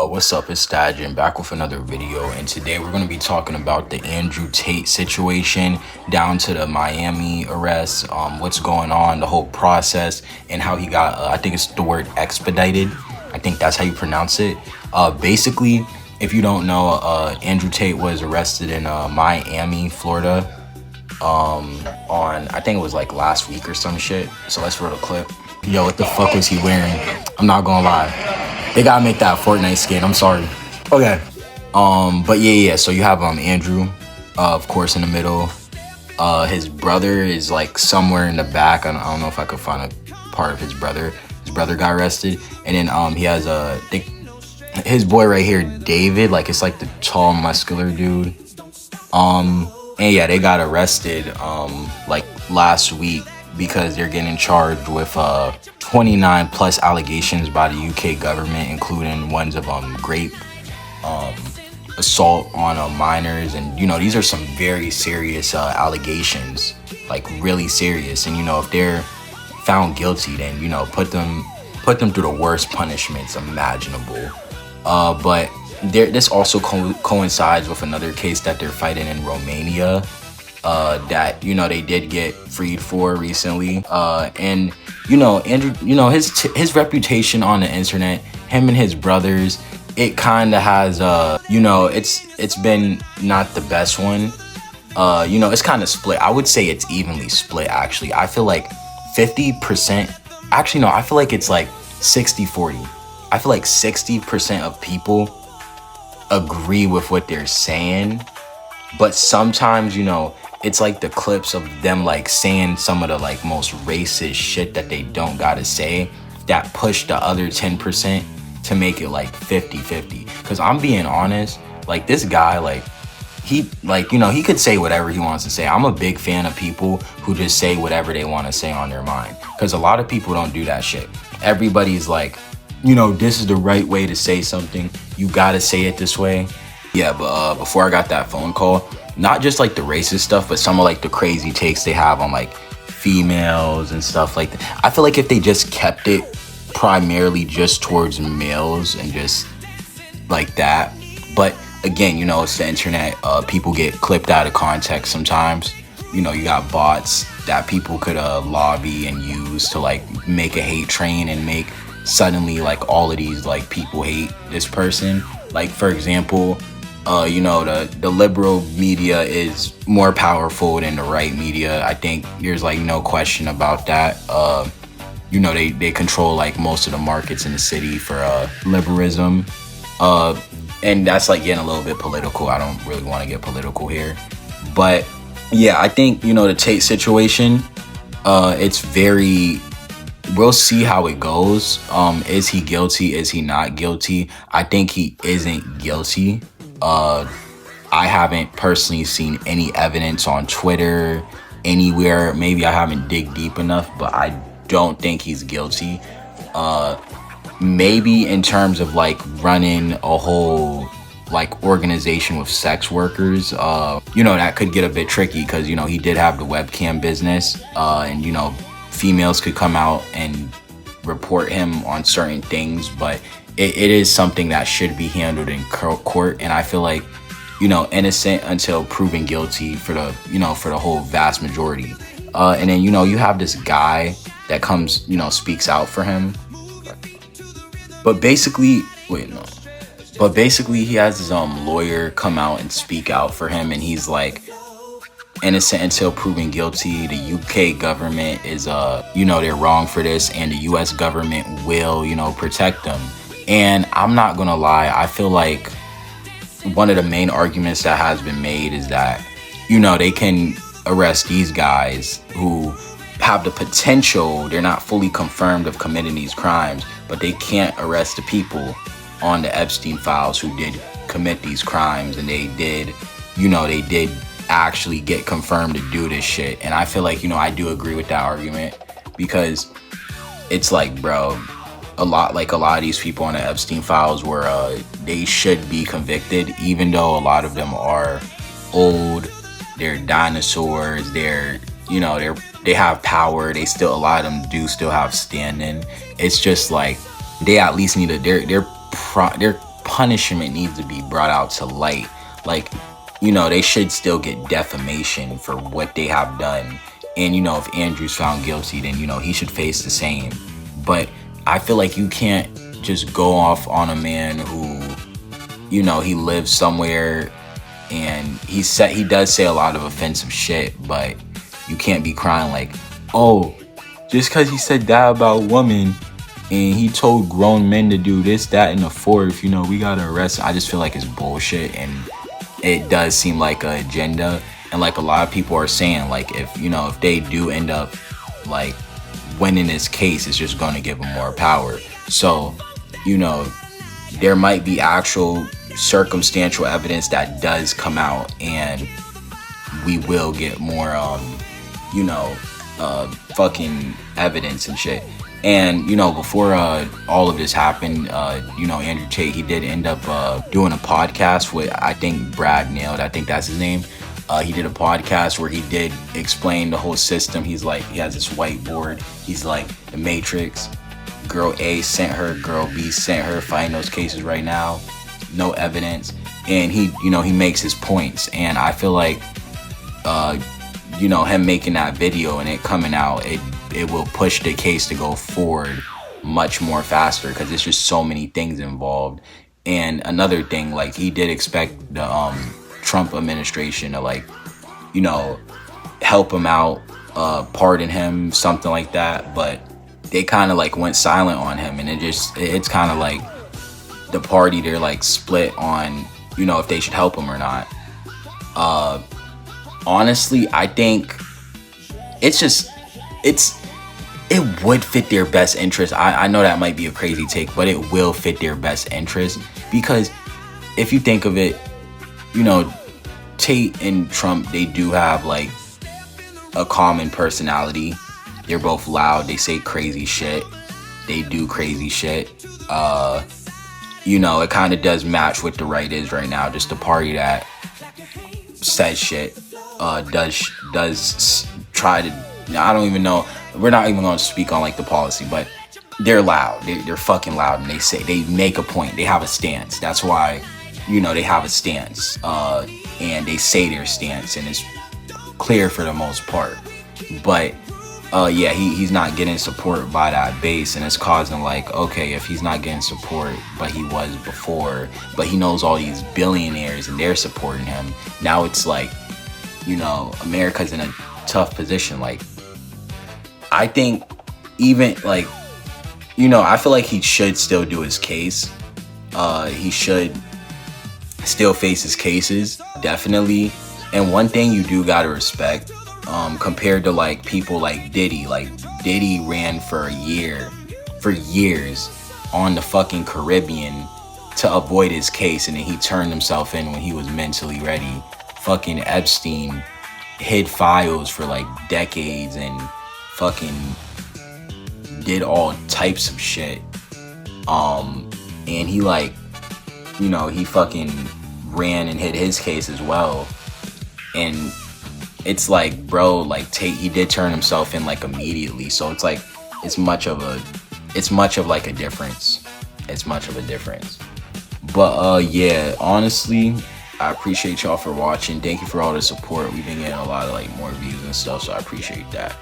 What's up, it's Stajin back with another video, and today we're going to be talking about the Andrew Tate situation down to the Miami arrest, what's going on, the whole process, and how he got, I think it's the word expedited. I think that's how you pronounce it. Basically, if you don't know, Andrew Tate was arrested in Miami, Florida, on, I think it was like last week or some shit. So let's roll the clip. Yo, what the fuck was he wearing? I'm not gonna lie. They gotta make that Fortnite skin. I'm sorry. Okay. But yeah. So you have Andrew, of course, in the middle. His brother is like somewhere in the back. I don't know if I could find a part of his brother. His brother got arrested, and then he has his boy right here, David. Like it's like the tall, muscular dude. And yeah, they got arrested like last week because they're getting charged with 29 plus allegations by the UK government, including ones of rape, assault on minors, and these are some very serious allegations, like really serious. And if they're found guilty, then put them through the worst punishments imaginable. But this also coincides with another case that they're fighting in Romania, that they did get freed for recently, and Andrew, his reputation on the internet, him and his brothers, it kind of has it's been not the best one. It's kind of split. I would say it's evenly split, actually. I feel like 50%, actually no, I feel like it's like 60-40. I feel like 60% of people agree with what they're saying, but sometimes it's like the clips of them like saying some of the like most racist shit that they don't gotta say that push the other 10% to make it like 50-50. Because I'm being honest, like this guy, like he could say whatever he wants to say. I'm a big fan of people who just say whatever they want to say on their mind, because a lot of people don't do that shit. Everybody's like, this is the right way to say something, you gotta say it this way. Yeah, but before I got that phone call, not just like the racist stuff, but some of like the crazy takes they have on like females and stuff like that. I feel like if they just kept it primarily just towards males and just like that. But again, it's the internet. People get clipped out of context sometimes. You got bots that people could lobby and use to like make a hate train and make suddenly like all of these like people hate this person. Like for example, the liberal media is more powerful than the right media. I think there's like no question about that. They control like most of the markets in the city for liberalism. And that's like getting a little bit political. I don't really want to get political here. But yeah, I think, the Tate situation, it's very, we'll see how it goes. Is he guilty? Is he not guilty? I think he isn't guilty. I haven't personally seen any evidence on Twitter, anywhere. Maybe I haven't dig deep enough, but I don't think he's guilty. Maybe in terms of like running a whole like organization with sex workers, that could get a bit tricky, because he did have the webcam business, and females could come out and report him on certain things, but it is something that should be handled in court. And I feel like, innocent until proven guilty for the, for the whole vast majority. And then, you have this guy that comes, speaks out for him. But basically, he has his lawyer come out and speak out for him. And he's like, innocent until proven guilty. The UK government is, they're wrong for this, and the US government will, protect them. And I'm not gonna lie, I feel like one of the main arguments that has been made is that, they can arrest these guys who have the potential, they're not fully confirmed of committing these crimes, but they can't arrest the people on the Epstein files who did commit these crimes, and they did actually get confirmed to do this shit. And I feel like, I do agree with that argument, because it's like, bro, a lot of these people on the Epstein files were they should be convicted, even though a lot of them are old, they're dinosaurs, they have power, a lot of them do still have standing. It's just like they at least need they're punishment needs to be brought out to light. Like, you know, they should still get defamation for what they have done. And, you know, if Andrew's found guilty, then, you know, he should face the same. But I feel like you can't just go off on a man who, you know, he lives somewhere and he does say a lot of offensive shit, but you can't be crying like, oh, just because he said that about a woman and he told grown men to do this, that, and the fourth, you know, we gotta arrest him. I just feel like it's bullshit, and it does seem like an agenda. And like a lot of people are saying, like, if, you know, if they do end up like winning this case, it's just going to give them more power. So, you know, there might be actual circumstantial evidence that does come out, and we will get more you know, fucking evidence and shit. And, you know, before all of this happened, you know, Andrew Tate, he did end up doing a podcast with, I think, Brad Nailed, I think that's his name. He did a podcast where he did explain the whole system. He's like, he has this whiteboard. He's like, the Matrix, girl A sent her, girl B sent her, fighting those cases right now, no evidence. And he, you know, he makes his points. And I feel like, you know, him making that video and it coming out, it will push the case to go forward much more faster, because it's just so many things involved. And another thing, like, he did expect the Trump administration to, like, you know, help him out, pardon him, something like that, but they kind of like went silent on him. And it's kind of like the party, they're like split on, you know, if they should help him or not. Honestly, I think it would fit their best interest. I know that might be a crazy take, but it will fit their best interest, because if you think of it, you know, Tate and Trump, they do have like a common personality. They're both loud. They say crazy shit. They do crazy shit. You know, it kind of does match what the right is right now. Just a party that says shit, does try to, I don't even know. We're not even going to speak on like the policy, but they're loud. They're fucking loud, and they make a point. They have a stance. That's why, you know, they have a stance, and they say their stance, and it's clear for the most part. But yeah, he's not getting support by that base, and it's causing like, okay, if he's not getting support, but he was before, but he knows all these billionaires and they're supporting him, now it's like, you know, America's in a tough position. Like, I think even like, you know, I feel like he should still do his case. He should still face his cases, definitely. And one thing you do gotta respect, compared to like people like Diddy. Like, Diddy ran for years on the fucking Caribbean to avoid his case, and then he turned himself in when he was mentally ready. Fucking Epstein hid files for like decades and fucking did all types of shit. And he, like, you know, he fucking ran and hid his case as well. And it's like, bro, like, Tate, he did turn himself in like immediately. So it's like, it's much of like a difference. It's much of a difference. But yeah, honestly, I appreciate y'all for watching. Thank you for all the support. We've been getting a lot of like more views and stuff, so I appreciate that.